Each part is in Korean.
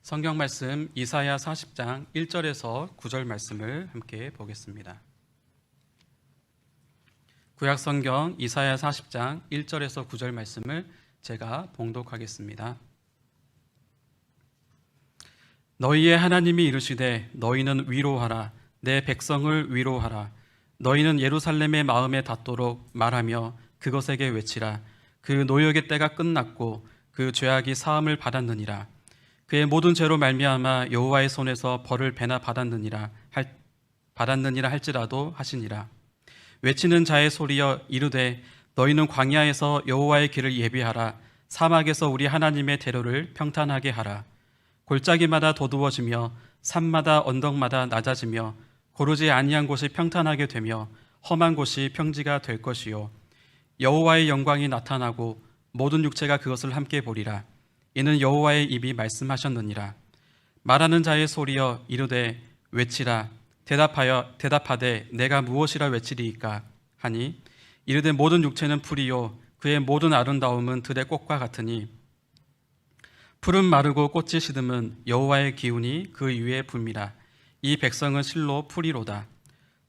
성경 말씀 이사야 40장 1절에서 9절 말씀을 함께 보겠습니다. 구약 성경 이사야 40장 1절에서 9절 말씀을 제가 봉독하겠습니다. 너희의 하나님이 이르시되 너희는 위로하라. 내 백성을 위로하라. 너희는 예루살렘의 마음에 닿도록 말하며 그것에게 외치라. 그 노역의 때가 끝났고 그 죄악이 사함을 받았느니라. 그의 모든 죄로 말미암아 여호와의 손에서 벌을 배나 받았느니라 할지라도 하시니라. 외치는 자의 소리여 이르되 너희는 광야에서 여호와의 길을 예비하라. 사막에서 우리 하나님의 대로를 평탄하게 하라. 골짜기마다 도두어지며 산마다 언덕마다 낮아지며 고르지 아니한 곳이 평탄하게 되며 험한 곳이 평지가 될 것이요 여호와의 영광이 나타나고 모든 육체가 그것을 함께 보리라. 이는 여호와의 입이 말씀하셨느니라. 말하는 자의 소리여 이르되 외치라. 대답하되 내가 무엇이라 외치리이까 하니 이르되 모든 육체는 풀이요 그의 모든 아름다움은 들의 꽃과 같으니 풀은 마르고 꽃이 시듬은 여호와의 기운이 그 위에 붑니다. 이 백성은 실로 풀이로다.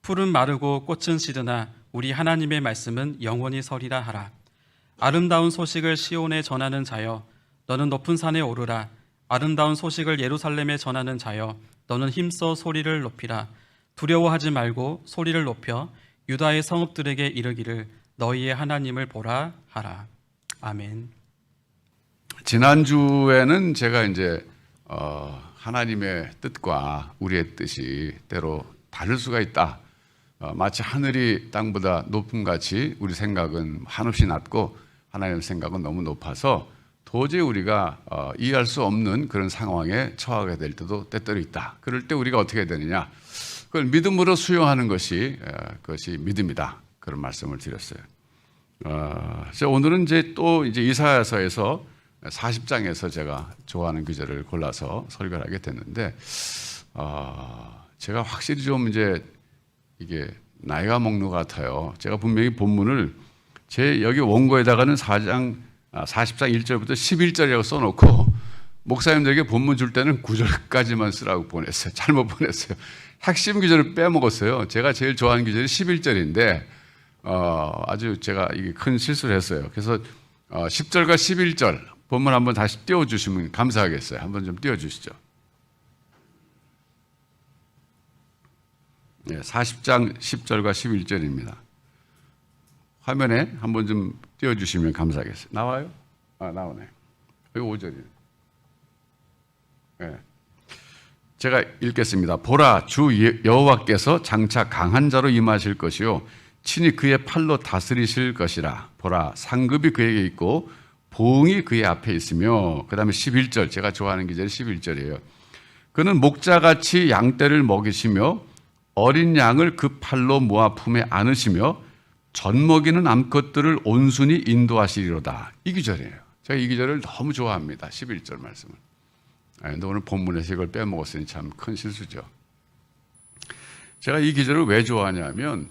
풀은 마르고 꽃은 시드나 우리 하나님의 말씀은 영원히 서리라 하라. 아름다운 소식을 시온에 전하는 자여 너는 높은 산에 오르라. 아름다운 소식을 예루살렘에 전하는 자여 너는 힘써 소리를 높이라. 두려워하지 말고 소리를 높여 유다의 성읍들에게 이르기를 너희의 하나님을 보라 하라. 아멘. 지난주에는 제가 이제 하나님의 뜻과 우리의 뜻이 때로 다를 수가 있다. 마치 하늘이 땅보다 높음 같이 우리 생각은 한없이 낮고 하나님의 생각은 너무 높아서 도저히 우리가 이해할 수 없는 그런 상황에 처하게 될 때도 때때로 있다. 그럴 때 우리가 어떻게 해야 되느냐? 그걸 믿음으로 수용하는 것이 그것이 믿음이다. 그런 말씀을 드렸어요. 오늘은 이제 이사야서에서 40장에서 제가 좋아하는 구절을 골라서 설교를 하게 됐는데, 제가 확실히 좀 이제 이게 나이가 먹는 것 같아요. 제가 분명히 본문을 제 여기 원고에다가는 40장 1절부터 11절이라고 써놓고 목사님들에게 본문 줄 때는 9절까지만 쓰라고 보냈어요. 잘못 보냈어요. 핵심 구절을 빼먹었어요. 제가 제일 좋아하는 구절이 11절인데 아주 제가 이게 큰 실수를 했어요. 그래서 10절과 11절 본문 한번 다시 띄워주시면 감사하겠어요. 한번 좀 띄워주시죠. 40장 10절과 11절입니다. 화면에 한번 좀 띄워주시면 감사하겠어요. 나와요? 나오네. 여기 5절이에요. 네. 제가 읽겠습니다. 보라, 주 여호와께서 장차 강한 자로 임하실 것이요 친히 그의 팔로 다스리실 것이라. 보라, 상급이 그에게 있고 보응이 그의 앞에 있으며, 그 다음에 11절, 제가 좋아하는 기절이 11절이에요. 그는 목자같이 양떼를 먹이시며 어린 양을 그 팔로 모아 품에 안으시며 젖먹이는 암컷들을 온순히 인도하시리로다. 이 기절이에요. 제가 이 기절을 너무 좋아합니다. 11절 말씀을. 근데 오늘 본문에서 이걸 빼먹었으니 참 큰 실수죠. 제가 이 기절을 왜 좋아하냐면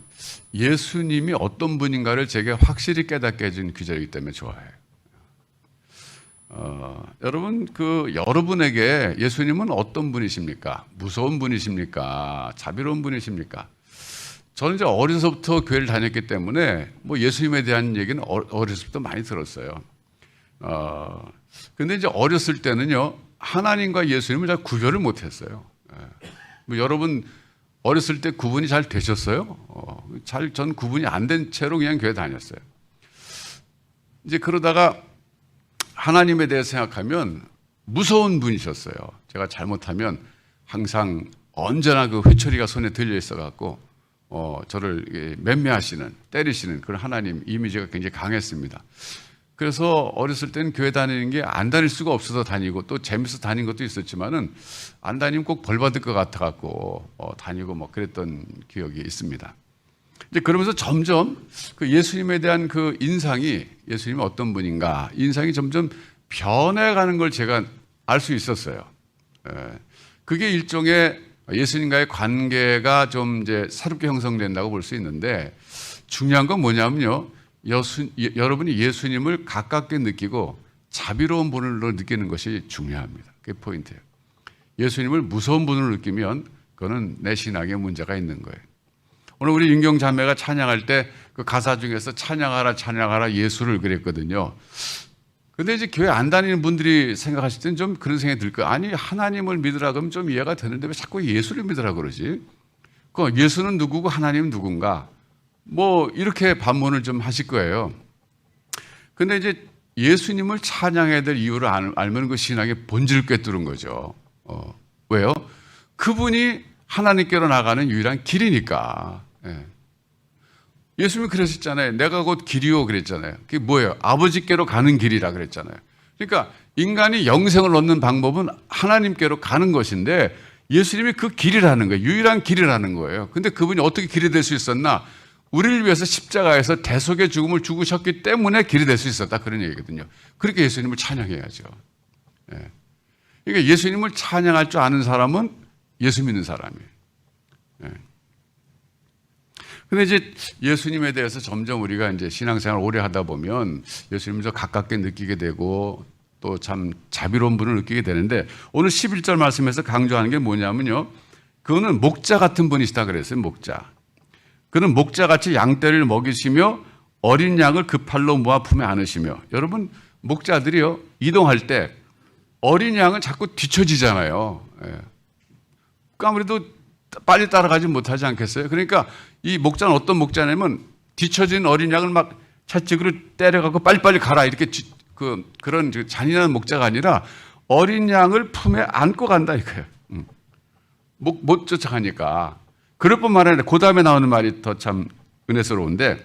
예수님이 어떤 분인가를 제게 확실히 깨닫게 해준 기절이기 때문에 좋아해요. 여러분, 여러분에게 예수님은 어떤 분이십니까? 무서운 분이십니까? 자비로운 분이십니까? 저는 이제 어려서부터 교회를 다녔기 때문에 예수님에 대한 얘기는 어려서부터 많이 들었어요. 근데 이제 어렸을 때는요, 하나님과 예수님을 잘 구별을 못 했어요. 여러분, 어렸을 때 구분이 잘 되셨어요? 전 구분이 안 된 채로 그냥 교회 다녔어요. 이제 그러다가 하나님에 대해 생각하면 무서운 분이셨어요. 제가 잘못하면 항상 언제나 그 회초리가 손에 들려 있어갖고 저를 맴매하시는, 때리시는 그런 하나님 이미지가 굉장히 강했습니다. 그래서 어렸을 때는 교회 다니는 게 안 다닐 수가 없어서 다니고 또 재밌어 다닌 것도 있었지만은 안 다니면 꼭 벌 받을 것 같아갖고 다니고 그랬던 기억이 있습니다. 이제 그러면서 점점 그 예수님에 대한 그 인상이, 예수님이 어떤 분인가, 인상이 점점 변해가는 걸 제가 알 수 있었어요. 그게 일종의 예수님과의 관계가 좀 이제 새롭게 형성된다고 볼 수 있는데, 중요한 건 뭐냐면요, 여러분이 예수님을 가깝게 느끼고 자비로운 분으로 느끼는 것이 중요합니다. 그게 포인트예요. 예수님을 무서운 분으로 느끼면 그거는 내 신앙에 문제가 있는 거예요. 오늘 우리 윤경 자매가 찬양할 때 그 가사 중에서 찬양하라 찬양하라 예수를 그랬거든요. 근데 이제 교회 안 다니는 분들이 생각하실 때는 좀 그런 생각이 들 거예요. 아니 하나님을 믿으라 그러면 좀 이해가 되는데 왜 자꾸 예수를 믿으라 그러지? 그 예수는 누구고 하나님은 누군가? 뭐 이렇게 반문을 좀 하실 거예요. 근데 이제 예수님을 찬양해야 될 이유를 알면 그 신앙의 본질을 꿰뚫은 거죠. 왜요? 그분이 하나님께로 나가는 유일한 길이니까. 예. 예수님이 그러셨잖아요. 내가 곧 길이요 그랬잖아요. 그게 뭐예요? 아버지께로 가는 길이라 그랬잖아요. 그러니까 인간이 영생을 얻는 방법은 하나님께로 가는 것인데 예수님이 그 길이라는 거예요. 유일한 길이라는 거예요. 근데 그분이 어떻게 길이 될 수 있었나? 우리를 위해서 십자가에서 대속의 죽음을 죽으셨기 때문에 길이 될 수 있었다. 그런 얘기거든요. 그렇게 예수님을 찬양해야죠. 예. 그러니까 예수님을 찬양할 줄 아는 사람은 예수 믿는 사람이에요. 예. 근데 이제 예수님에 대해서 점점 우리가 이제 신앙생활 오래 하다 보면 예수님을 더 가깝게 느끼게 되고 또 참 자비로운 분을 느끼게 되는데 오늘 11절 말씀에서 강조하는 게 뭐냐면요. 그거는 목자 같은 분이시다 그랬어요. 목자. 그는 목자같이 양떼를 먹이시며 어린 양을 그 팔로 모아 품에 안으시며. 여러분 목자들이요 이동할 때 어린 양은 자꾸 뒤처지잖아요. 예. 아무래도 빨리 따라가지 못하지 않겠어요? 그러니까 이 목자는 어떤 목자냐면 뒤처진 어린 양을 막 채찍으로 때려갖고 빨리빨리 가라 이렇게 그런 잔인한 목자가 아니라 어린 양을 품에 안고 간다 이거예요. 못 쫓아가니까. 그럴 뿐만 아니라 그 다음에 나오는 말이 더 참 은혜스러운데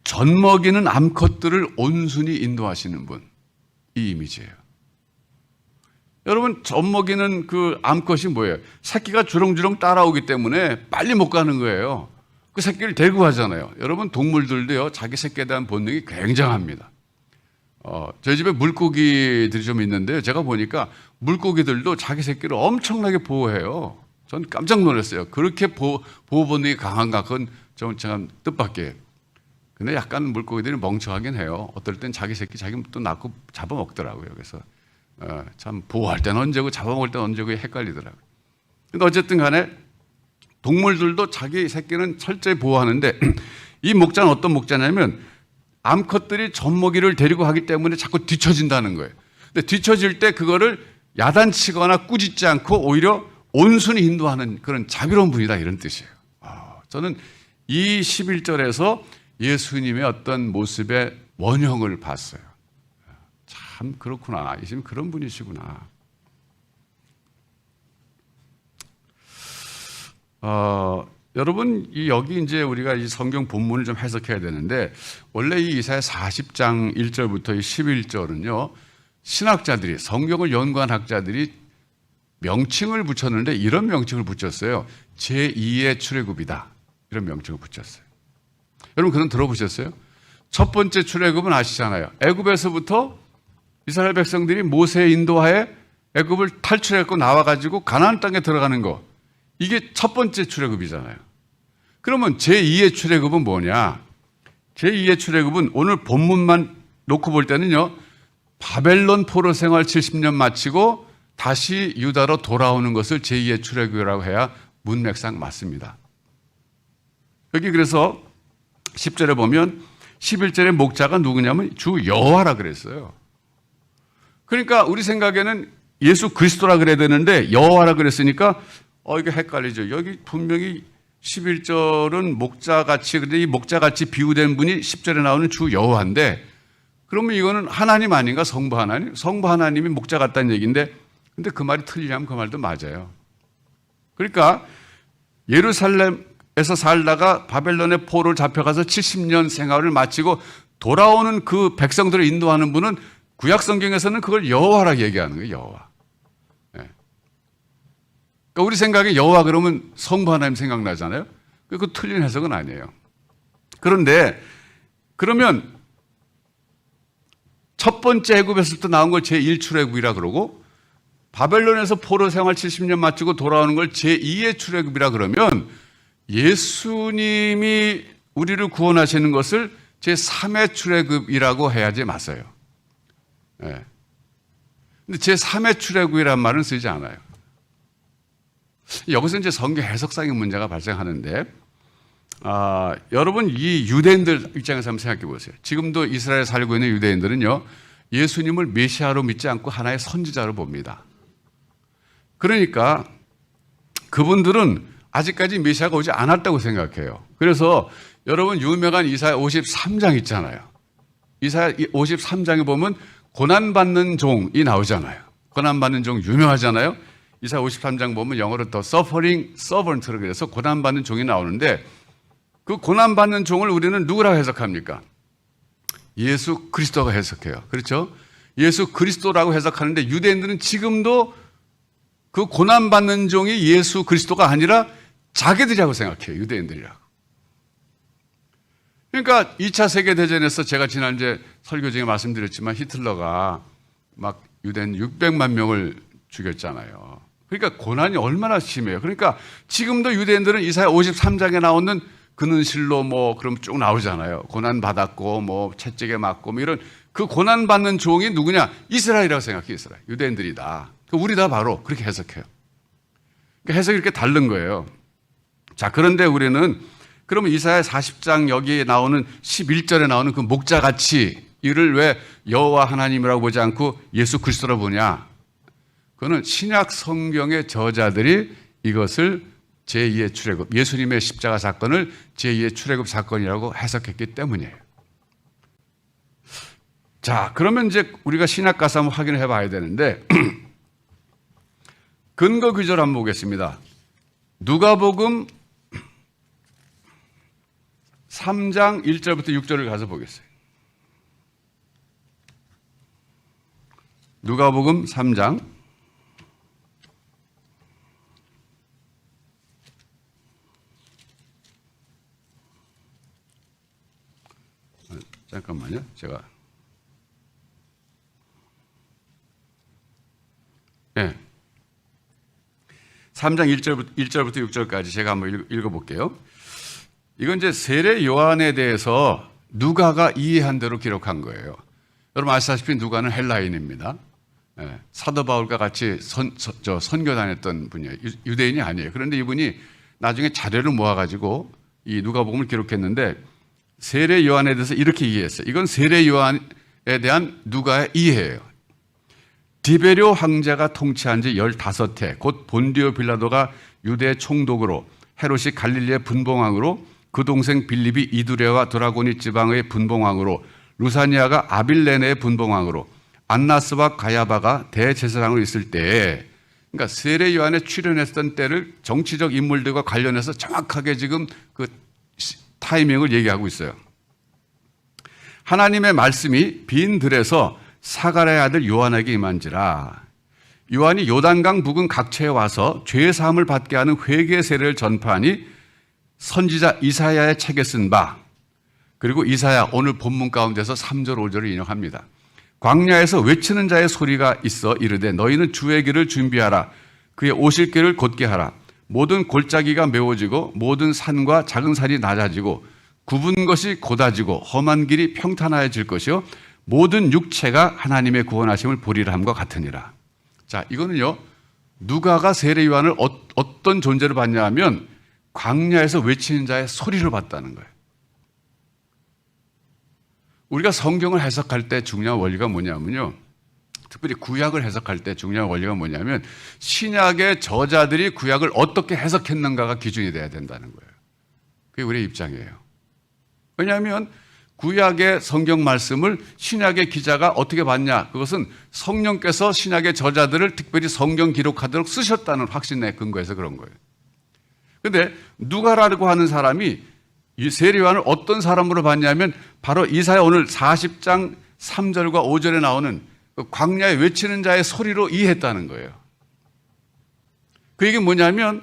젖먹이는 암컷들을 온순히 인도하시는 분. 이 이미지예요. 여러분 젖먹이는 그 암컷이 뭐예요? 새끼가 주렁주렁 따라오기 때문에 빨리 못 가는 거예요. 그 새끼를 데리고 가잖아요. 여러분 동물들도요 자기 새끼에 대한 본능이 굉장합니다. 저희 집에 물고기들이 좀 있는데요. 제가 보니까 물고기들도 자기 새끼를 엄청나게 보호해요. 전 깜짝 놀랐어요. 그렇게 보호 본능이 강한가? 그건 좀 참 뜻밖이에요. 근데 약간 물고기들이 멍청하긴 해요. 어떨 땐 자기 새끼 자기 또 낳고 잡아먹더라고요. 그래서 참 보호할 때는 언제고 잡아먹을 때는 언제고 헷갈리더라고요. 근데 어쨌든 간에 동물들도 자기 새끼는 철저히 보호하는데 이 목자는 어떤 목자냐면 암컷들이 젖먹이를 데리고 하기 때문에 자꾸 뒤처진다는 거예요. 근데 뒤처질 때 그거를 야단치거나 꾸짖지 않고 오히려 온순히 인도하는 그런 자비로운 분이다 이런 뜻이에요. 저는 이 11절에서 예수님의 어떤 모습의 원형을 봤어요. 참 그렇구나. 예수님 그런 분이시구나. 여러분 여기 이제 우리가 이 성경 본문을 좀 해석해야 되는데 원래 이 이사야 40장 1절부터 11절은요 신학자들이 성경을 연구한 학자들이 명칭을 붙였는데 이런 명칭을 붙였어요. 제2의 출애굽이다. 이런 명칭을 붙였어요. 여러분 그건 들어보셨어요? 첫 번째 출애굽은 아시잖아요. 애굽에서부터 이스라엘 백성들이 모세의 인도하에 애굽을 탈출해서 나와가지고 가나안 땅에 들어가는 거. 이게 첫 번째 출애굽이잖아요. 그러면 제2의 출애굽은 뭐냐? 제2의 출애굽은 오늘 본문만 놓고 볼 때는요. 바벨론 포로 생활 70년 마치고 다시 유다로 돌아오는 것을 제2의 출애굽이라고 해야 문맥상 맞습니다. 여기 그래서 10절에 보면 11절의 목자가 누구냐면 주 여호와라 그랬어요. 그러니까 우리 생각에는 예수 그리스도라 그래야 되는데 여호와라 그랬으니까 이게 헷갈리죠. 여기 분명히 11절은 목자같이 근데 이 목자같이 비유된 분이 10절에 나오는 주 여호와인데 그러면 이거는 하나님 아닌가? 성부 하나님? 성부 하나님이 목자 같다는 얘기인데 근데 그 말이 틀리냐면 그 말도 맞아요. 그러니까 예루살렘에서 살다가 바벨론의 포로를 잡혀가서 70년 생활을 마치고 돌아오는 그 백성들을 인도하는 분은 구약 성경에서는 그걸 여호와라고 얘기하는 거예요. 여호와. 네. 그러니까 우리 생각에 여호와 그러면 성부 하나님 생각나잖아요. 그 틀린 해석은 아니에요. 그런데 그러면 첫 번째 애굽에서부터 나온 걸 제1출애굽이라 그러고 바벨론에서 포로 생활 70년 마치고 돌아오는 걸 제2의 출애굽이라 그러면 예수님이 우리를 구원하시는 것을 제3의 출애굽이라고 해야지 맞아요. 네. 근데 제3의 출애굽이란 말은 쓰지 않아요. 여기서 이제 성경 해석상의 문제가 발생하는데, 여러분 이 유대인들 입장에서 한번 생각해 보세요. 지금도 이스라엘에 살고 있는 유대인들은요, 예수님을 메시아로 믿지 않고 하나의 선지자로 봅니다. 그러니까 그분들은 아직까지 메시아가 오지 않았다고 생각해요. 그래서 여러분 유명한 이사야 53장 있잖아요. 이사야 53장에 보면 고난받는 종이 나오잖아요. 고난받는 종 유명하잖아요. 이사야 53장 보면 영어로 더 suffering servant로 그래서 고난받는 종이 나오는데, 그 고난받는 종을 우리는 누구라고 해석합니까? 예수 그리스도가 해석해요. 그렇죠? 예수 그리스도라고 해석하는데 유대인들은 지금도 그 고난받는 종이 예수 그리스도가 아니라 자기들이라고 생각해요. 유대인들이라고. 그러니까 2차 세계대전에서 제가 지난주에 설교 중에 말씀드렸지만 히틀러가 막 유대인 600만 명을 죽였잖아요. 그러니까 고난이 얼마나 심해요. 그러니까 지금도 유대인들은 이사야 53장에 나오는 그는 실로 뭐 그럼 쭉 나오잖아요. 고난 받았고 뭐 채찍에 맞고 뭐 이런 그 고난 받는 종이 누구냐? 이스라엘이라고 생각해. 이스라엘. 유대인들이다. 우리 다 바로 그렇게 해석해요. 그러니까 해석이 이렇게 다른 거예요. 자, 그런데 우리는 그러면 이사야 40장 여기에 나오는 11절에 나오는 그 목자같이 이를 왜 여호와 하나님이라고 보지 않고 예수 그리스도라고 보냐? 그거는 신약 성경의 저자들이 이것을 제2의 출애굽, 예수님의 십자가 사건을 제2의 출애굽 사건이라고 해석했기 때문이에요. 자, 그러면 이제 우리가 신약 가서 한번 확인을 해봐야 되는데 근거 구절 한번 보겠습니다. 누가복음 3장 1절부터 6절을 가서 보겠어요. 누가복음 3장 잠깐만요. 제가 네. 3장 1절부터 6절까지 제가 한번 읽어볼게요. 이건 이제 세례 요한에 대해서 누가가 이해한 대로 기록한 거예요. 여러분 아시다시피 누가는 헬라인입니다. 네. 사도 바울과 같이 선교 다녔던 분이에요. 유대인이 아니에요. 그런데 이분이 나중에 자료를 모아가지고 이 누가복음을 기록했는데 세례 요한에 대해서 이렇게 이해했어요. 이건 세례 요한에 대한 누가의 이해예요. 디베료 황제가 통치한 지 15해, 곧 본디오 빌라도가 유대 총독으로, 헤롯이 갈릴리의 분봉왕으로, 그 동생 빌립이 이두레와 드라고니 지방의 분봉왕으로, 루사니아가 아빌레네의 분봉왕으로, 안나스와 가야바가 대제사장으로 있을 때에, 그러니까 세례 요한에 출연했던 때를 정치적 인물들과 관련해서 정확하게 지금 그 타이밍을 얘기하고 있어요. 하나님의 말씀이 빈 들에서 사가랴의 아들 요한에게 임한지라. 요한이 요단강 부근 각처에 와서 죄 사함을 받게 하는 회개 세례를 전파하니 선지자 이사야의 책에 쓴 바, 그리고 이사야 오늘 본문 가운데서 3절 5절을 인용합니다. 광야에서 외치는 자의 소리가 있어 이르되 너희는 주의 길을 준비하라. 그의 오실 길을 곧게 하라. 모든 골짜기가 메워지고 모든 산과 작은 산이 낮아지고 굽은 것이 곧아지고 험한 길이 평탄하여질 것이요 모든 육체가 하나님의 구원하심을 보리라 함과 같으니라. 자, 이거는요 누가가 세례 요한을 어떤 존재로 봤냐 하면 광야에서 외치는 자의 소리로 봤다는 거예요. 우리가 성경을 해석할 때 중요한 원리가 뭐냐면요, 특별히 구약을 해석할 때 중요한 원리가 뭐냐면 신약의 저자들이 구약을 어떻게 해석했는가가 기준이 돼야 된다는 거예요. 그게 우리의 입장이에요. 왜냐하면 구약의 성경 말씀을 신약의 기자가 어떻게 봤냐, 그것은 성령께서 신약의 저자들을 특별히 성경 기록하도록 쓰셨다는 확신에 근거해서 그런 거예요. 그런데 누가라고 하는 사람이 이 세례 요한을 어떤 사람으로 봤냐면 바로 이사야 오늘 40장 3절과 5절에 나오는 광야에 외치는 자의 소리로 이해했다는 거예요. 그 얘기는 뭐냐면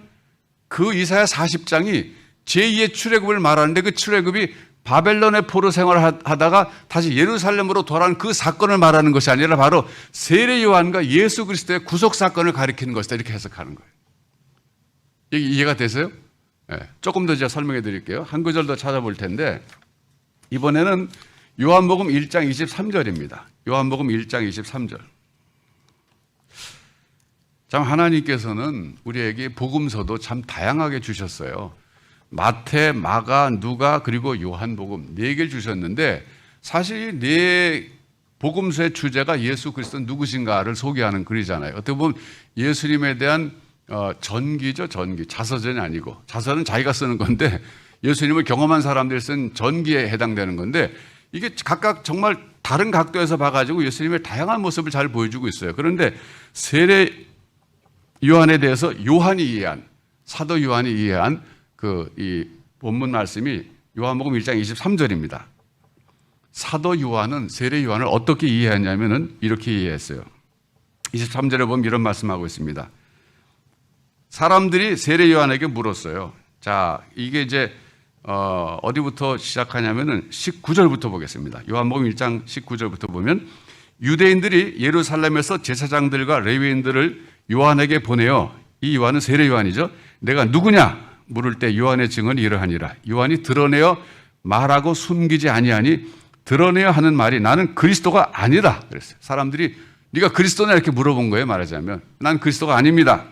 그 이사야 40장이 제2의 출애굽을 말하는데 그 출애굽이 바벨론의 포로 생활하다가 다시 예루살렘으로 돌아온 그 사건을 말하는 것이 아니라 바로 세례 요한과 예수 그리스도의 구속 사건을 가리키는 것이다, 이렇게 해석하는 거예요. 이해가 되세요? 네, 조금 더 제가 설명해 드릴게요. 한 구절 더 찾아볼 텐데 이번에는 요한복음 1장 23절입니다. 요한복음 1장 23절. 참 하나님께서는 우리에게 복음서도 참 다양하게 주셨어요. 마태, 마가, 누가 그리고 요한복음 4개를 주셨는데 사실 네 복음서의 주제가 예수 그리스도 누구신가를 소개하는 글이잖아요. 어떻게 보면 예수님에 대한 전기죠. 전기. 자서전이 아니고. 자서는 자기가 쓰는 건데 예수님을 경험한 사람들이 쓴 전기에 해당되는 건데 이게 각각 정말 다른 각도에서 봐가지고 예수님의 다양한 모습을 잘 보여주고 있어요. 그런데 세례 요한에 대해서 요한이 이해한, 사도 요한이 이해한 이 본문 말씀이 요한복음 1장 23절입니다. 사도 요한은 세례 요한을 어떻게 이해했냐면은 이렇게 이해했어요. 23절에 보면 이런 말씀하고 있습니다. 사람들이 세례 요한에게 물었어요. 자, 이게 이제 어디부터 시작하냐면은 19절부터 보겠습니다. 요한복음 1장 19절부터 보면 유대인들이 예루살렘에서 제사장들과 레위인들을 요한에게 보내어 이 요한은 세례 요한이죠. 내가 누구냐 물을 때 요한의 증언이 이러하니라. 요한이 드러내어 말하고 숨기지 아니하니 드러내어 하는 말이 나는 그리스도가 아니다 그랬어요. 사람들이 네가 그리스도냐 이렇게 물어본 거예요. 말하자면 난 그리스도가 아닙니다.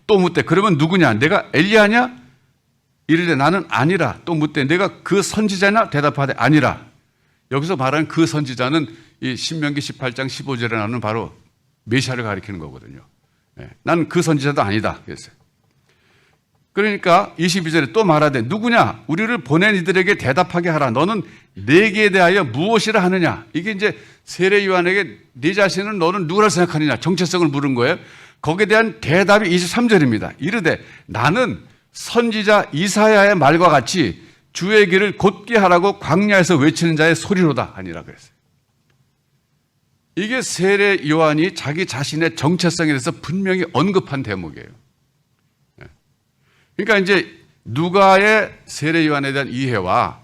또 묻대 그러면 누구냐 내가 엘리야냐 이르되 나는 아니라. 또 묻대 내가 그 선지자냐 대답하되 아니라. 여기서 말하는 그 선지자는 이 신명기 18장 15절에 나오는 바로 메시아를 가리키는 거거든요. 난 그 선지자도 아니다 그랬어요. 그러니까 22절에 또 말하되 누구냐 우리를 보낸 이들에게 대답하게 하라. 너는 내게 대하여 무엇이라 하느냐. 이게 이제 세례 요한에게 네 자신은 너는 누구라 생각하느냐 정체성을 물은 거예요. 거기에 대한 대답이 23절입니다. 이르되 나는 선지자 이사야의 말과 같이 주의 길을 곧게 하라고 광야에서 외치는 자의 소리로다 아니라 그랬어요. 이게 세례 요한이 자기 자신의 정체성에 대해서 분명히 언급한 대목이에요. 그러니까 이제 누가의 세례 요한에 대한 이해와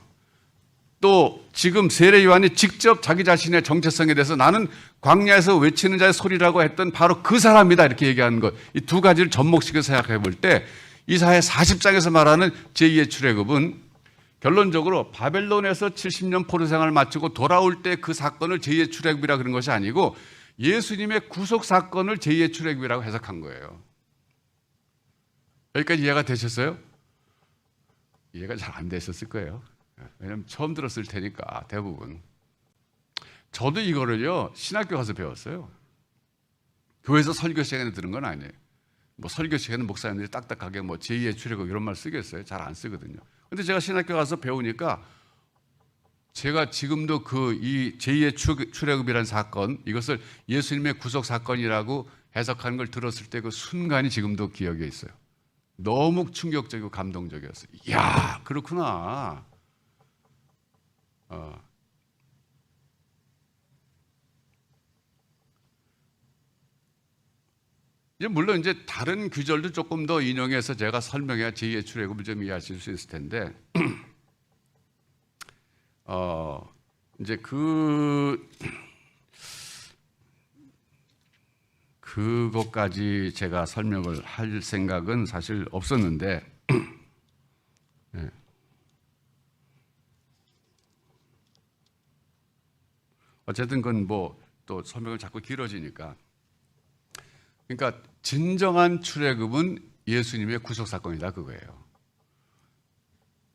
또 지금 세례 요한이 직접 자기 자신의 정체성에 대해서 나는 광야에서 외치는 자의 소리라고 했던 바로 그 사람이다 이렇게 얘기하는 것, 이 두 가지를 접목시켜서 생각해 볼 때 이사야 40장에서 말하는 제2의 출애굽은 결론적으로 바벨론에서 70년 포로 생활을 마치고 돌아올 때 그 사건을 제2의 출애굽이라 그런 것이 아니고 예수님의 구속 사건을 제2의 출애굽이라고 해석한 거예요. 여기까지 이해가 되셨어요? 이해가 잘 안 되셨을 거예요. 왜냐하면 처음 들었을 테니까 대부분. 저도 이거를요 신학교 가서 배웠어요. 교회에서 설교 시간에 들은 건 아니에요. 뭐 설교 시간에 목사님들이 딱딱하게 뭐 제2의 출애굽 이런 말 쓰겠어요? 잘 안 쓰거든요. 근데 제가 신학교 가서 배우니까 제가 지금도 이 제2의 출애굽이라는 사건, 이것을 예수님의 구속 사건이라고 해석하는 걸 들었을 때 그 순간이 지금도 기억에 있어요. 너무 충격적이고 감동적이었어요. 이야, 그렇구나. 이제 물론 이제 다른 규절도 조금 더 인용해서 제가 설명해야 제2의 출애굽을 좀 이해하실 수 있을 텐데, 이제 그것까지 제가 설명을 할 생각은 사실 없었는데, 네. 어쨌든 그건 뭐 또 설명을 자꾸 길어지니까. 그러니까 진정한 출애굽은 예수님의 구속 사건이다 그거예요.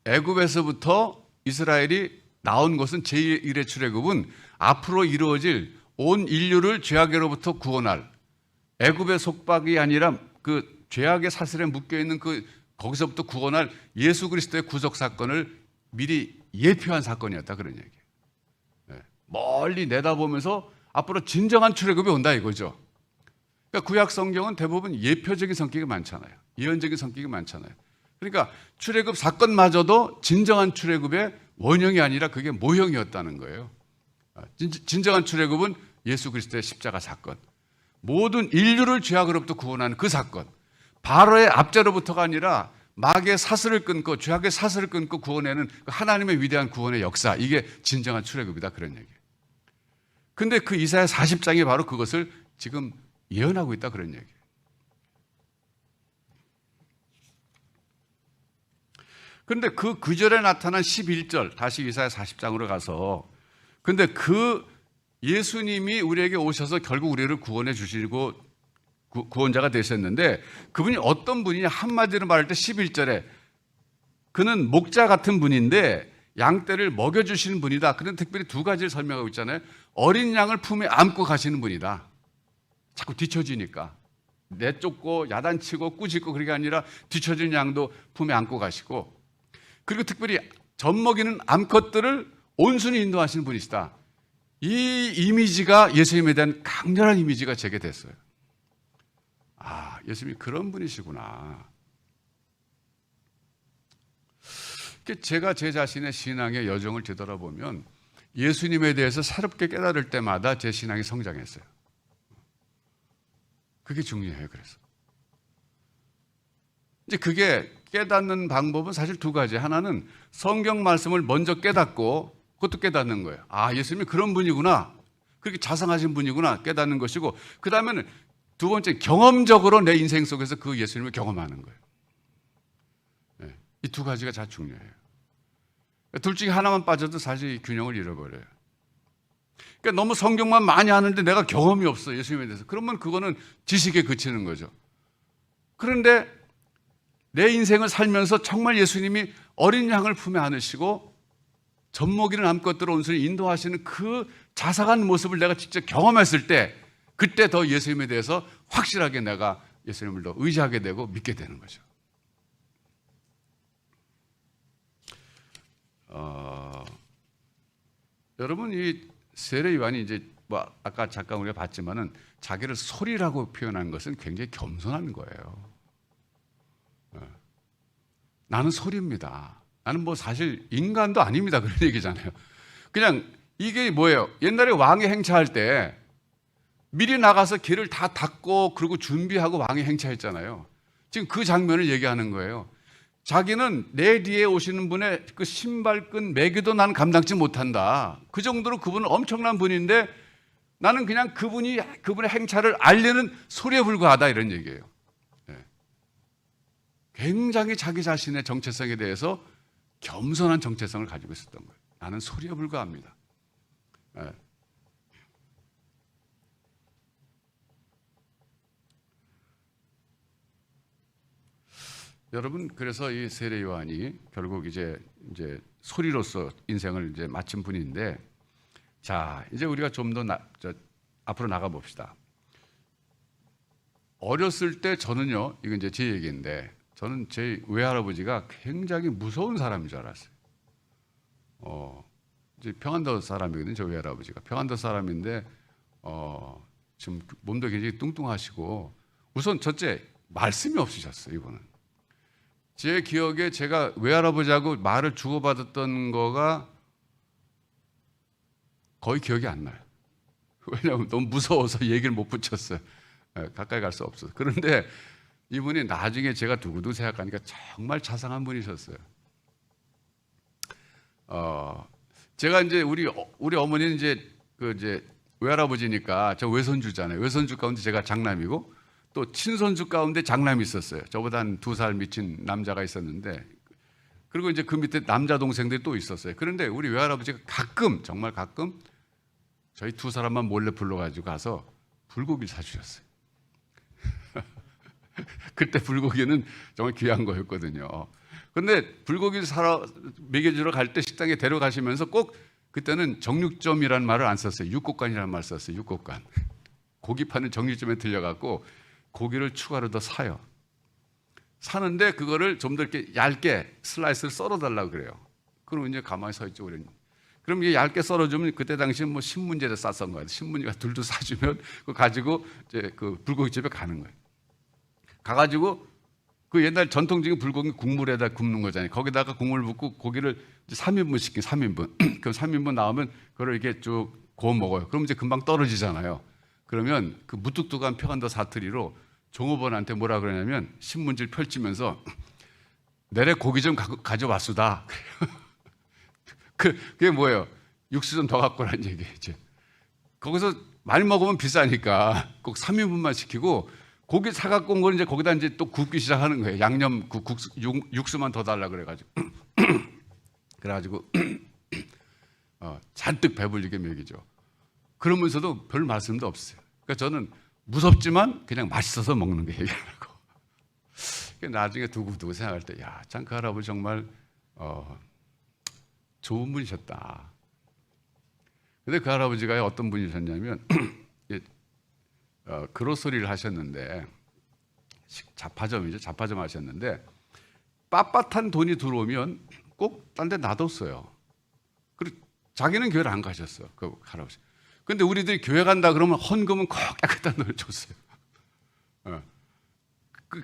애굽에서부터 이스라엘이 나온 것은 제1의 출애굽은 앞으로 이루어질 온 인류를 죄악으로부터 구원할 애굽의 속박이 아니라 그 죄악의 사슬에 묶여 있는 거기서부터 구원할 예수 그리스도의 구속 사건을 미리 예표한 사건이었다 그런 얘기예요. 멀리 내다보면서 앞으로 진정한 출애굽이 온다 이거죠. 그러니까 구약 성경은 대부분 예표적인 성격이 많잖아요. 예언적인 성격이 많잖아요. 그러니까 출애굽 사건마저도 진정한 출애굽의 원형이 아니라 그게 모형이었다는 거예요. 진정한 출애굽은 예수 그리스도의 십자가 사건. 모든 인류를 죄악으로부터 구원하는 그 사건. 바로의 압제로부터가 아니라 마귀의 사슬을 끊고 죄악의 사슬을 끊고 구원하는 하나님의 위대한 구원의 역사. 이게 진정한 출애굽이다 그런 얘기예요. 근데 그 이사야 40장이 바로 그것을 지금 예언하고 있다 그런 얘기예요. 그런데 그 구절에 나타난 11절 다시 이사야 40장으로 가서 근데 그 예수님이 우리에게 오셔서 결국 우리를 구원해 주시고 구원자가 되셨는데 그분이 어떤 분이냐 한마디로 말할 때 11절에 그는 목자 같은 분인데 양떼를 먹여주시는 분이다. 그런 특별히 두 가지를 설명하고 있잖아요. 어린 양을 품에 안고 가시는 분이다. 자꾸 뒤처지니까 내쫓고 야단치고 꾸짖고 그게 아니라 뒤처진 양도 품에 안고 가시고 그리고 특별히 젖먹이는 암컷들을 온순히 인도하시는 분이시다. 이 이미지가 예수님에 대한 강렬한 이미지가 제게 됐어요. 아, 예수님이 그런 분이시구나. 제가 제 자신의 신앙의 여정을 되돌아보면 예수님에 대해서 새롭게 깨달을 때마다 제 신앙이 성장했어요. 그게 중요해요. 그래서 이제 그게 깨닫는 방법은 사실 두 가지. 하나는 성경 말씀을 먼저 깨닫고 그것도 깨닫는 거예요. 아, 예수님이 그런 분이구나. 그렇게 자상하신 분이구나. 깨닫는 것이고 그 다음에는 두 번째 경험적으로 내 인생 속에서 그 예수님을 경험하는 거예요. 네, 이 두 가지가 다 중요해요. 둘 중에 하나만 빠져도 사실 이 균형을 잃어버려요. 그러니까 너무 성경만 많이 아는데 내가 경험이 없어 예수님에 대해서. 그러면 그거는 지식에 그치는 거죠. 그런데 내 인생을 살면서 정말 예수님이 어린 양을 품에 안으시고 젖먹이는 암컷들을 온순히 인도하시는 그 자상한 모습을 내가 직접 경험했을 때 그때 더 예수님에 대해서 확실하게 내가 예수님을 더 의지하게 되고 믿게 되는 거죠. 여러분 이 세례 요한이 이제 뭐 아까 잠깐 우리가 봤지만은 자기를 소리라고 표현한 것은 굉장히 겸손한 거예요. 나는 소리입니다. 나는 뭐 사실 인간도 아닙니다. 그런 얘기잖아요. 그냥 이게 뭐예요? 옛날에 왕이 행차할 때 미리 나가서 길을 다 닦고 그리고 준비하고 왕이 행차했잖아요. 지금 그 장면을 얘기하는 거예요. 자기는 내 뒤에 오시는 분의 그 신발끈 매기도 나는 감당치 못한다. 그 정도로 그분은 엄청난 분인데 나는 그냥 그분의 행차를 알리는 소리에 불과하다 이런 얘기예요. 네. 굉장히 자기 자신의 정체성에 대해서 겸손한 정체성을 가지고 있었던 거예요. 나는 소리에 불과합니다. 네. 여러분 그래서 이 세례 요한이 결국 이제 소리로서 인생을 이제 마친 분인데 자 이제 우리가 좀 더 앞으로 나가 봅시다. 어렸을 때 저는요 이건 이제 제 얘기인데 저는 제 외할아버지가 굉장히 무서운 사람인 줄 알았어요. 이제 평안도 사람이거든요. 저 외할아버지가 평안도 사람인데 지금 몸도 굉장히 뚱뚱하시고 우선 첫째 말씀이 없으셨어요. 이분은. 제 기억에 제가 외할아버지하고 말을 주고받았던 거가 거의 기억이 안 나요. 왜냐하면 너무 무서워서 얘기를 못 붙였어요. 가까이 갈 수 없어서. 그런데 이분이 나중에 제가 두고두고 생각하니까 정말 자상한 분이셨어요. 제가 이제 우리 어머니는 이제 외할아버지니까 저 외손주잖아요. 외손주 가운데 제가 장남이고 또 친손주 가운데 장남이 있었어요. 저보다 한 2살 미친 남자가 있었는데 그리고 이제 그 밑에 남자 동생들이 또 있었어요. 그런데 우리 외할아버지가 가끔 정말 가끔 저희 두 사람만 몰래 불러가지고 가서 불고기를 사주셨어요. 그때 불고기는 정말 귀한 거였거든요. 그런데 불고기를 사러 먹여주러 갈 때 식당에 데려가시면서 꼭 그때는 정육점이라는 말을 안 썼어요. 육고간이라는 말을 썼어요. 육고간. 고기 파는 정육점에 들려갖고 고기를 추가로 더 사요. 사는데 그거를 좀 더 이렇게 얇게 슬라이스를 썰어달라고 그래요. 그럼 이제 가만히 서 있죠. 그럼 이게 얇게 썰어주면 그때 당시에 뭐 신문지에다 쌌던 거예요. 신문지가 둘도 사주면 그거 가지고 이제 그 불고기집에 가는 거예요. 가가지고 그 옛날 전통적인 불고기 국물에다 굽는 거잖아요. 거기다가 국물 붓고 고기를 이제 3인분 시킨 3인분. 그럼 3인분 나오면 그걸 이렇게 쭉 구워 먹어요. 그럼 이제 금방 떨어지잖아요. 그러면 그 무뚝뚝한 평안도 사투리로 종업원한테 뭐라 그러냐면 신문지를 펼치면서 내래 고기 좀 가져왔수다. 그게 뭐예요? 육수 좀 더 갖고 오라는 얘기죠. 거기서 많이 먹으면 비싸니까 꼭 3인분만 시키고 고기 사갖고 온 걸 이제 거기다 이제 또 굽기 시작하는 거예요. 양념 육수만 더 달라 그래가지고 잔뜩 배불리게 먹이죠. 그러면서도 별 말씀도 없어요. 그러니까 저는 무섭지만 그냥 맛있어서 먹는 거 얘기하고. 나중에 두고 생각할 때, 야, 참 그 할아버지 정말 좋은 분이셨다. 근데 그 할아버지가 어떤 분이셨냐면 그로서리를 하셨는데, 잡화점이죠. 잡화점 하셨는데 빳빳한 돈이 들어오면 꼭 딴 데 놔뒀어요. 그리고 자기는 교회를 안 가셨어, 그 할아버지. 근데 우리들이 교회 간다 그러면 헌금은 꼭 깨끗한 돈을 줬어요.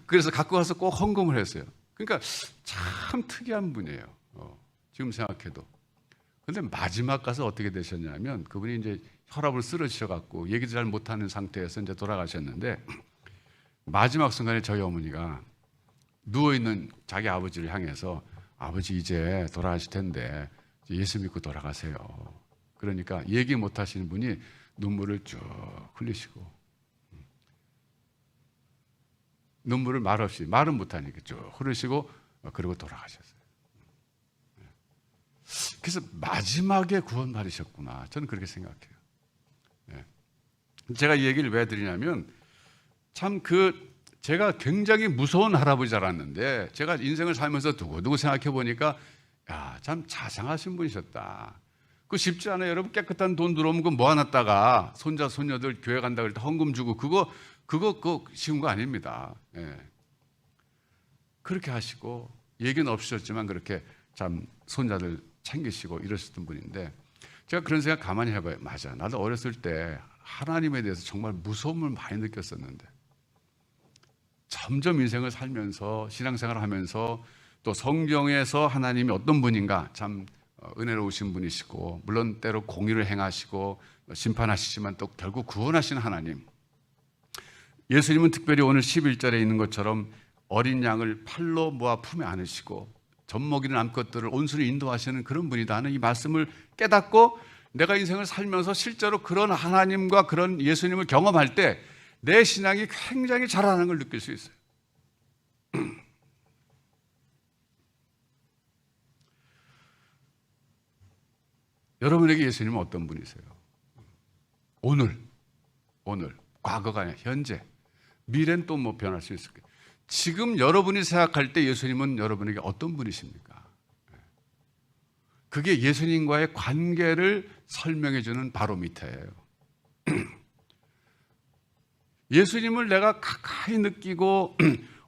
그래서 갖고 가서 꼭 헌금을 했어요. 그러니까 참 특이한 분이에요. 지금 생각해도. 근데 마지막 가서 어떻게 되셨냐면, 그분이 이제 혈압을 쓰러지셔갖고 얘기도 잘 못하는 상태에서 이제 돌아가셨는데, 마지막 순간에 저희 어머니가 누워있는 자기 아버지를 향해서, 아버지 이제 돌아가실 텐데 예수 믿고 돌아가세요. 그러니까 얘기 못하시는 분이 눈물을 쭉 흘리시고, 눈물을 말없이, 말은 못하니까 쭉 흐르시고, 그리고 돌아가셨어요. 그래서 마지막에 구원받으셨구나, 저는 그렇게 생각해요. 제가 이 얘기를 왜 드리냐면, 참 제가 굉장히 무서운 할아버지 알았는데, 제가 인생을 살면서 두고두고 생각해 보니까, 야, 참 자상하신 분이셨다. 그거 쉽지 않아요. 여러분, 깨끗한 돈 들어오면 그거 모아놨다가 손자 손녀들 교회 간다 그럴 때 헌금 주고, 그거 쉬운 거 아닙니다. 그렇게 하시고, 얘기는 없으셨지만 그렇게 참 손자들 챙기시고 이러셨던 분인데, 제가 그런 생각 가만히 해봐요. 맞아, 나도 어렸을 때 하나님에 대해서 정말 무서움을 많이 느꼈었는데, 점점 인생을 살면서, 신앙생활을 하면서, 또 성경에서 하나님이 어떤 분인가, 참 은혜로우신 분이시고, 물론 때로 공의를 행하시고 심판하시지만 또 결국 구원하시는 하나님, 예수님은 특별히 오늘 11절에 있는 것처럼 어린 양을 팔로 모아 품에 안으시고 젖먹이는 암컷들을 온순히 인도하시는 그런 분이다 하는 이 말씀을 깨닫고, 내가 인생을 살면서 실제로 그런 하나님과 그런 예수님을 경험할 때 내 신앙이 굉장히 자라나는 걸 느낄 수 있어요. 여러분에게 예수님은 어떤 분이세요? 오늘, 과거가 아니라 현재, 미래는 또 뭐 변할 수 있을 거예요. 지금 여러분이 생각할 때 예수님은 여러분에게 어떤 분이십니까? 그게 예수님과의 관계를 설명해 주는 바로미터예요. 예수님을 내가 가까이 느끼고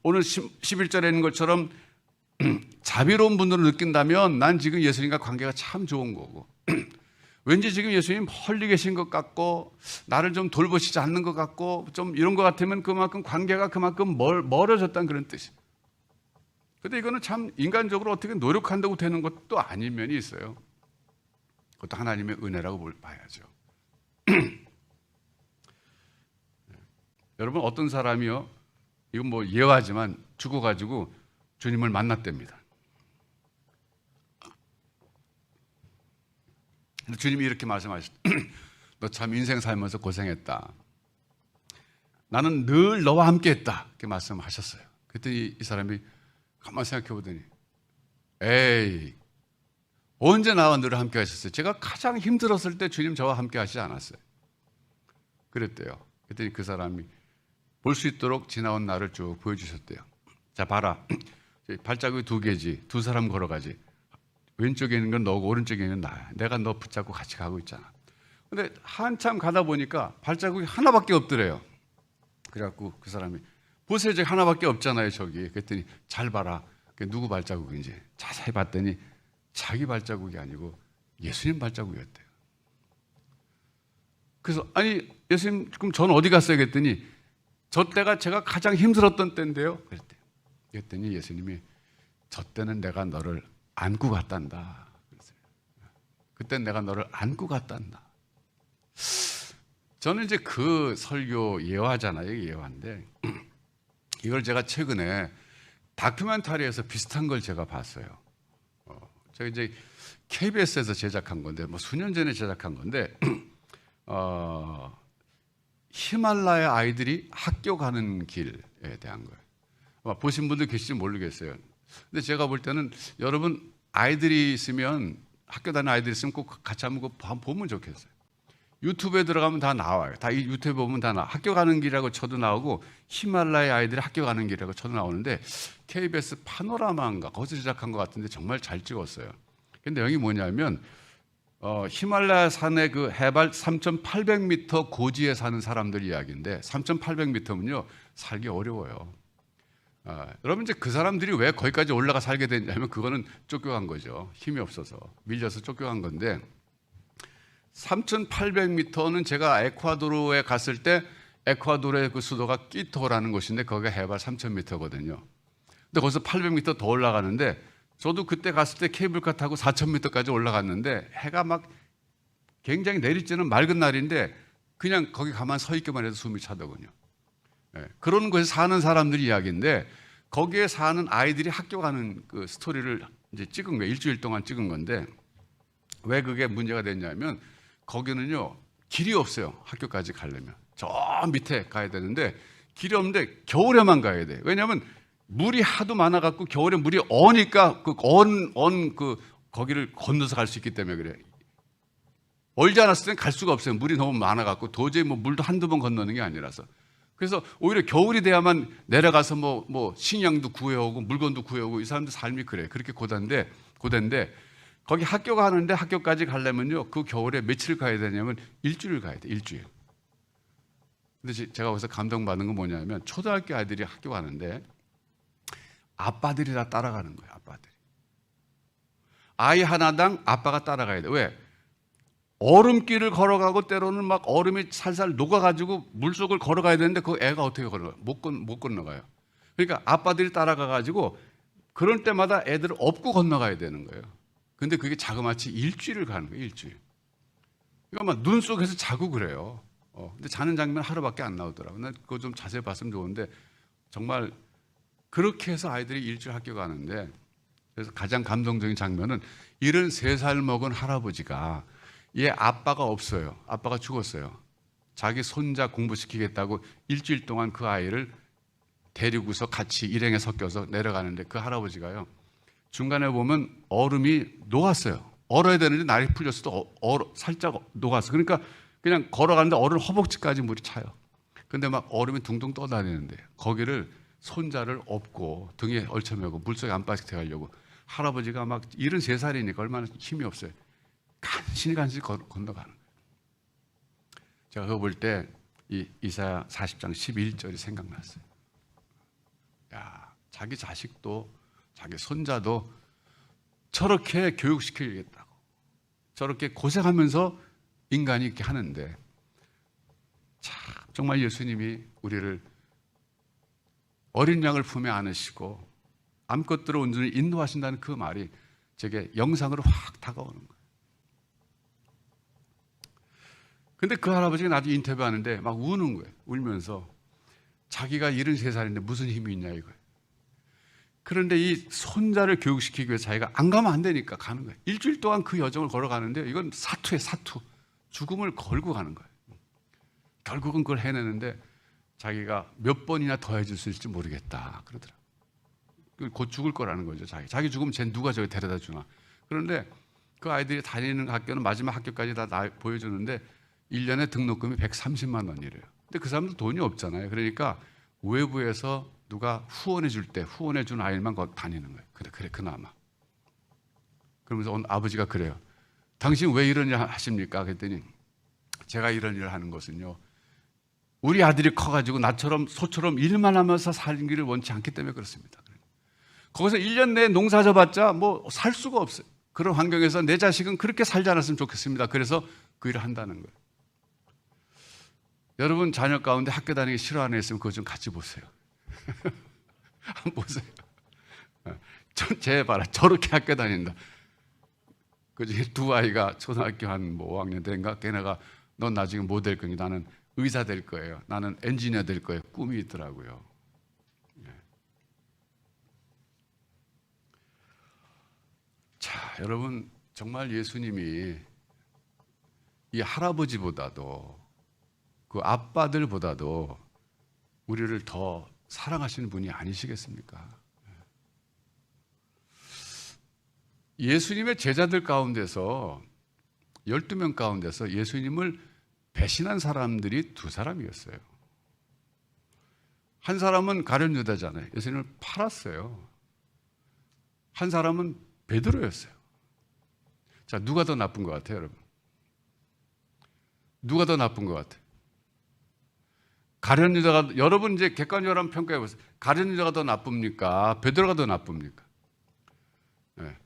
오늘 11절에 있는 것처럼 자비로운 분들을 느낀다면 난 지금 예수님과 관계가 참 좋은 거고, 왠지 지금 예수님 멀리 계신 것 같고 나를 좀 돌보시지 않는 것 같고 좀 이런 것 같으면 그만큼 관계가 그만큼 멀어졌다는 그런 뜻이에요. 근데 이거는 참 인간적으로 어떻게 노력한다고 되는 것도 아닌 면이 있어요. 그것도 하나님의 은혜라고 봐야죠. 여러분, 어떤 사람이요, 이건 뭐 예화지만 죽어가지고 주님을 만났답니다. 주님이 이렇게 말씀하셨다. 너 참 인생 살면서 고생했다. 나는 늘 너와 함께 했다. 이렇게 말씀하셨어요. 그랬더니 이 사람이 가만히 생각해 보더니, 에이, 언제 나와 늘 함께 하셨어요? 제가 가장 힘들었을 때 주님 저와 함께 하시지 않았어요? 그랬대요. 그랬더니 그 사람이 볼 수 있도록 지나온 날을 쭉 보여주셨대요. 자, 봐라. 발자국이 2개지. 2사람 걸어가지. 왼쪽에 있는 건 너고 오른쪽에 있는 건 나야. 내가 너 붙잡고 같이 가고 있잖아. 근데 한참 가다 보니까 발자국이 하나밖에 없더래요. 그래갖고 그 사람이, 보세요, 저기 하나밖에 없잖아요, 저기. 그랬더니 잘 봐라. 그게 누구 발자국인지 자세히 봤더니 자기 발자국이 아니고 예수님 발자국이었대요. 그래서, 아니, 예수님, 그럼 전 어디 갔어요? 그랬더니 저 때가 제가 가장 힘들었던 때인데요. 그랬대요. 그랬더니 예수님이, 저 때는 내가 너를 안고 갔단다. 그랬어요. 그때는 내가 너를 안고 갔단다. 저는 이제 그 설교 예화잖아요. 예화인데 이걸 제가 최근에 다큐멘터리에서 비슷한 걸 제가 봤어요. 제가 이제 KBS에서 제작한 건데, 뭐 수년 전에 제작한 건데, 히말라야 아이들이 학교 가는 길에 대한 거예요. 보신 분들 계실지 모르겠어요. 근데 제가 볼 때는 여러분 아이들이 있으면, 학교 다니는 아이들이 있으면 꼭 같이 한번 보면 좋겠어요. 유튜브에 들어가면 다 나와요. 다 이 유튜브 보면 다 학교 가는 길이라고 쳐도 나오고 히말라야 아이들이 학교 가는 길이라고 쳐도 나오는데 KBS 파노라마인가 거기서 제작한 것 같은데 정말 잘 찍었어요. 근데 여기 뭐냐면 히말라야 산의 그 해발 3,800m 고지에 사는 사람들 이야기인데 3,800m면요 살기 어려워요. 여러분 이제 그 사람들이 왜 거기까지 올라가 살게 됐냐면 그거는 쫓겨간 거죠. 힘이 없어서 밀려서 쫓겨간 건데 3,800m는 제가 에콰도르에 갔을 때 에콰도르의 그 수도가 끼토라는 곳인데 거기가 해발 3,000m거든요. 근데 거기서 800m 더 올라가는데 저도 그때 갔을 때 케이블카 타고 4,000m까지 올라갔는데 해가 막 굉장히 내리쬐는 맑은 날인데 그냥 거기 가만 서 있기만 해도 숨이 차더군요. 그런 곳에 사는 사람들 이야기인데 거기에 사는 아이들이 학교 가는 그 스토리를 이제 찍은 거예요. 일주일 동안 찍은 건데 왜 그게 문제가 됐냐면 거기는요 길이 없어요. 학교까지 가려면 저 밑에 가야 되는데 길이 없는데 겨울에만 가야 돼. 왜냐하면 물이 하도 많아갖고 겨울에 물이 어니까 거기를 건너서 갈 수 있기 때문에 그래. 얼지 않았을 땐 갈 수가 없어요. 물이 너무 많아갖고 도저히 뭐 물도 한두 번 건너는 게 아니라서. 그래서 오히려 겨울이 돼야만 내려가서 뭐 식량도 구해오고 물건도 구해오고 이 사람들 삶이 그래. 그렇게 고단데 거기 학교 가는데 학교까지 가려면요 그 겨울에 며칠 가야 되냐면 일주일 가야 돼. 일주일. 근데 제가 거기서 감동받은 건 뭐냐면 초등학교 아이들이 학교 가는데 아빠들이 다 따라가는 거예요. 아빠들이. 아이 하나당 아빠가 따라가야 돼. 왜? 얼음길을 걸어가고 때로는 막 얼음이 살살 녹아가지고 물속을 걸어가야 되는데 그 애가 어떻게 걸어가요? 못 건너가요. 그러니까 아빠들이 따라가가지고 그럴 때마다 애들을 업고 건너가야 되는 거예요. 근데 그게 자그마치 일주일을 가는 거예요. 일주일. 그러니까 막 눈 속에서 자고 그래요. 근데 자는 장면 하루밖에 안 나오더라고요. 난 그거 좀 자세히 봤으면 좋은데 정말 그렇게 해서 아이들이 일주일 학교 가는데 그래서 가장 감동적인 장면은 73살 먹은 할아버지가 얘 아빠가 없어요. 아빠가 죽었어요. 자기 손자 공부시키겠다고 일주일 동안 그 아이를 데리고서 같이 일행에 섞여서 내려가는데 그 할아버지가요. 중간에 보면 얼음이 녹았어요. 얼어야 되는데 날이 풀렸어도 살짝 녹았어. 그러니까 그냥 걸어가는데 얼음 허벅지까지 물이 차요. 근데 막 얼음이 둥둥 떠다니는데 거기를 손자를 업고 등에 얽혀매고 물속에 안 빠지게 하려고 할아버지가 막 73살이니까 얼마나 힘이 없어요. 간신히 건너가는 거예요. 제가 그거 볼 때 이사야 40장 11절이 생각났어요. 야, 자기 자식도 자기 손자도 저렇게 교육시키겠다고 저렇게 고생하면서 인간이 이렇게 하는데 참 정말 예수님이 우리를 어린 양을 품에 안으시고 암컷들을 온전히 인도하신다는 그 말이 제게 영상으로 확 다가오는 거예요. 근데 그 할아버지가 나중에 인터뷰하는데 막 우는 거예요. 울면서 자기가 73살인데 무슨 힘이 있냐 이거예요. 그런데 이 손자를 교육시키기 위해서 자기가 안 가면 안 되니까 가는 거예요. 일주일 동안 그 여정을 걸어가는데 이건 사투예요. 사투. 죽음을 걸고 가는 거예요. 결국은 그걸 해내는데 자기가 몇 번이나 더 해줄 수 있을지 모르겠다 그러더라고요. 곧 죽을 거라는 거죠. 자기 죽으면 쟤 누가 저기 데려다 주나. 그런데 그 아이들이 다니는 학교는 마지막 학교까지 다 보여주는데 1년에 등록금이 130만 원이래요. 근데 그 사람들 돈이 없잖아요. 그러니까 외부에서 누가 후원해 줄 때 후원해 준 아이만 다니는 거예요. 그래 그나마. 그러면서 아버지가 그래요. 당신 왜 이런 일 하십니까? 그랬더니 제가 이런 일을 하는 것은요. 우리 아들이 커가지고 나처럼 소처럼 일만 하면서 살기를 원치 않기 때문에 그렇습니다. 거기서 1년 내에 농사 져봤자 뭐 살 수가 없어요. 그런 환경에서 내 자식은 그렇게 살지 않았으면 좋겠습니다. 그래서 그 일을 한다는 거예요. 여러분 자녀 가운데 학교 다니기 싫어하는 애 있으면 그거 좀 같이 보세요. 한번 보세요. 쟤 봐라 저렇게 학교 다닌다. 그중에 두 아이가 초등학교 한 5학년 된가 걔네가 넌 나중에 뭐 될 거니? 나는 의사 될 거예요. 나는 엔지니어 될 거예요. 꿈이 있더라고요. 자, 여러분 정말 예수님이 이 할아버지보다도 그 아빠들보다도 우리를 더 사랑하시는 분이 아니시겠습니까? 예수님의 제자들 가운데서 12명 가운데서 예수님을 배신한 사람들이 두 사람이었어요. 한 사람은 가룟 유다잖아요. 예수님을 팔았어요. 한 사람은 베드로였어요. 자, 누가 더 나쁜 것 같아요, 여러분? 누가 더 나쁜 것 같아요? 가룟 유다가, 여러분 이제 객관적으로 한번 평가해 보세요. 가룟 유다가 더 나쁩니까? 베드로가 더 나쁩니까? 네.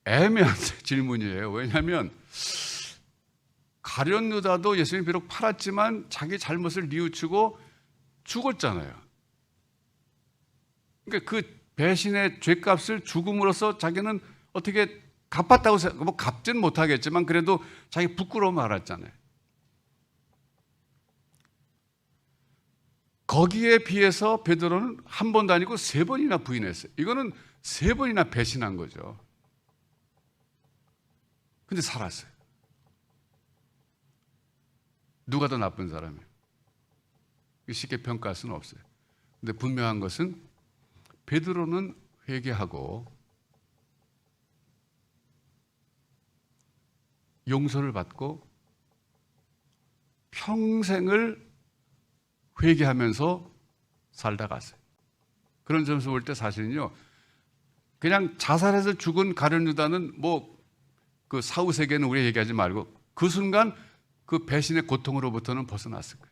애매한 질문이에요. 왜냐하면 가룟 유다도 예수님 비록 팔았지만 자기 잘못을 뉘우치고 죽었잖아요. 그러니까 그 배신의 죄값을 죽음으로써 자기는 어떻게 갚았다고 생각, 뭐 갚지는 못하겠지만 그래도 자기 부끄러움 알았잖아요. 거기에 비해서 베드로는 한 번도 아니고 세 번이나 부인했어요. 이거는 세 번이나 배신한 거죠. 근데 살았어요. 누가 더 나쁜 사람이에요? 쉽게 평가할 수는 없어요. 근데 분명한 것은 베드로는 회개하고 용서를 받고 평생을 회개하면서 살다 갔어요. 그런 점에서 볼 때 사실은요, 그냥 자살해서 죽은 가룟 유다는 뭐 그 사후 세계는 우리 얘기하지 말고 그 순간 그 배신의 고통으로부터는 벗어났을 거예요.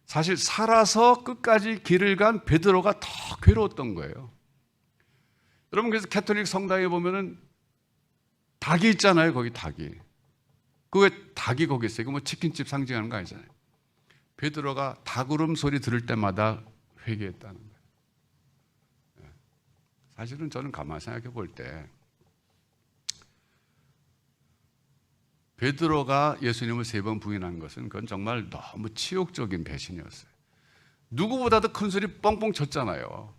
사실 살아서 끝까지 길을 간 베드로가 더 괴로웠던 거예요. 여러분, 그래서 가톨릭 성당에 보면은 닭이 있잖아요. 거기 닭이. 그 왜 닭이 거기 있어요? 이거 뭐 치킨집 상징하는 거 아니잖아요. 베드로가 닭 울음소리 들을 때마다 회개했다는 거예요. 사실은 저는 가만히 생각해 볼 때 베드로가 예수님을 세 번 부인한 것은 그건 정말 너무 치욕적인 배신이었어요. 누구보다도 큰 소리 뻥뻥 쳤잖아요.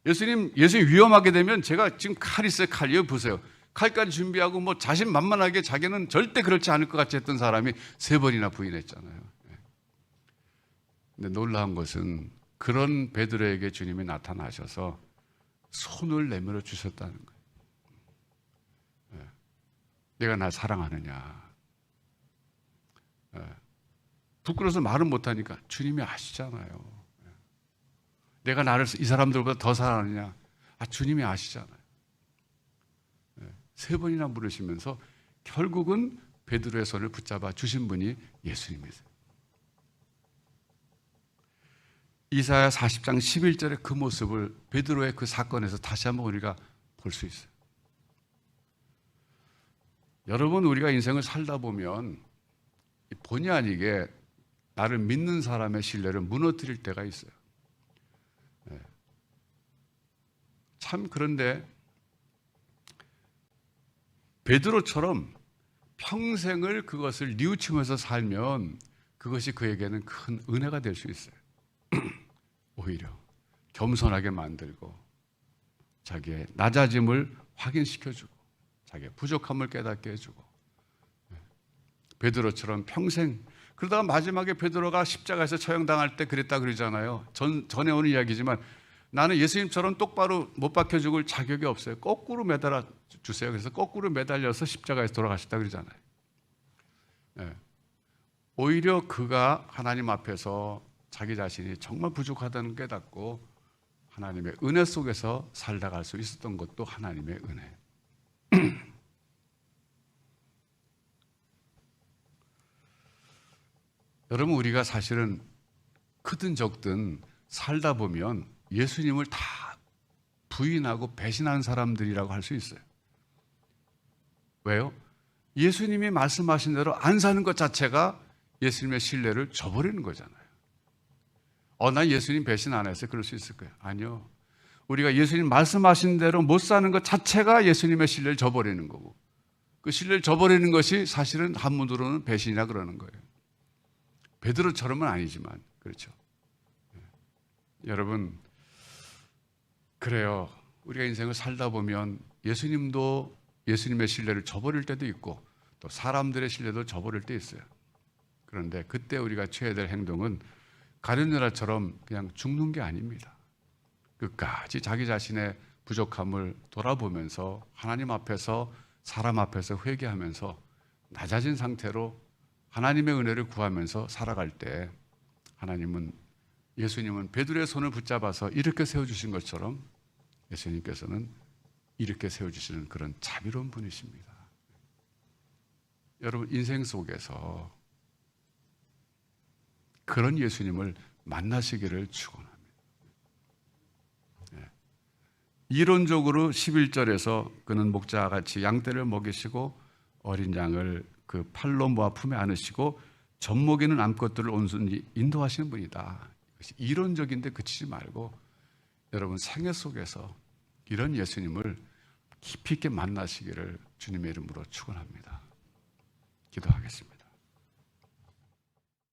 예수님 위험하게 되면 제가 지금 칼 있어요. 칼. 여기 보세요. 칼까지 준비하고 뭐 자신만만하게 자기는 절대 그렇지 않을 것 같이 했던 사람이 세 번이나 부인했잖아요. 근데 놀라운 것은 그런 베드로에게 주님이 나타나셔서 손을 내밀어 주셨다는 거예요. 내가 날 사랑하느냐. 부끄러워서 말은 못하니까 주님이 아시잖아요. 내가 나를 이 사람들보다 더 사랑하느냐. 주님이 아시잖아요. 세 번이나 물으시면서 결국은 베드로의 손을 붙잡아 주신 분이 예수님이세요. 이사야 40장 11절의 그 모습을 베드로의 그 사건에서 다시 한번 우리가 볼 수 있어요. 여러분, 우리가 인생을 살다 보면 본의 아니게 나를 믿는 사람의 신뢰를 무너뜨릴 때가 있어요. 참, 그런데 베드로처럼 평생을 그것을 뉘우치면서 살면 그것이 그에게는 큰 은혜가 될 수 있어요. 오히려 겸손하게 만들고 자기의 낮아짐을 확인시켜주고 자기의 부족함을 깨닫게 해주고, 베드로처럼 평생, 그러다가 마지막에 베드로가 십자가에서 처형당할 때 그랬다 그러잖아요. 전에 오는 이야기지만 나는 예수님처럼 똑바로 못 박혀 죽을 자격이 없어요. 거꾸로 매달아 주세요. 그래서 거꾸로 매달려서 십자가에서 돌아가셨다 그러잖아요. 오히려 그가 하나님 앞에서 자기 자신이 정말 부족하다는 깨닫고 하나님의 은혜 속에서 살다 갈 수 있었던 것도 하나님의 은혜. 여러분, 우리가 사실은 크든 적든 살다 보면 예수님을 다 부인하고 배신한 사람들이라고 할 수 있어요. 왜요? 예수님이 말씀하신 대로 안 사는 것 자체가 예수님의 신뢰를 저버리는 거잖아요. 나 예수님 배신 안 했어요. 그럴 수 있을 거예요. 아니요. 우리가 예수님 말씀하신 대로 못 사는 것 자체가 예수님의 신뢰를 저버리는 거고, 그 신뢰를 저버리는 것이 사실은 한문으로는 배신이라 그러는 거예요. 베드로처럼은 아니지만 그렇죠. 여러분, 그래요. 우리가 인생을 살다 보면 예수님도 예수님의 신뢰를 저버릴 때도 있고 또 사람들의 신뢰도 저버릴 때 있어요. 그런데 그때 우리가 취해야 될 행동은 가룟 유다처럼 그냥 죽는 게 아닙니다. 끝까지 자기 자신의 부족함을 돌아보면서 하나님 앞에서 사람 앞에서 회개하면서 낮아진 상태로 하나님의 은혜를 구하면서 살아갈 때 예수님은 베드로의 손을 붙잡아서 이렇게 세워주신 것처럼 예수님께서는 이렇게 세워주시는 그런 자비로운 분이십니다. 여러분 인생 속에서 그런 예수님을 만나시기를 축원합니다. 이론적으로 11절에서 그는 목자같이 양떼를 먹이시고 어린 양을 그 팔로 모아 품에 안으시고 젖먹이는 암컷들을 온순히 인도하시는 분이다. 이것이 이론적인데 그치지 말고 여러분 생애 속에서 이런 예수님을 깊이 있게 만나시기를 주님의 이름으로 축원합니다. 기도하겠습니다.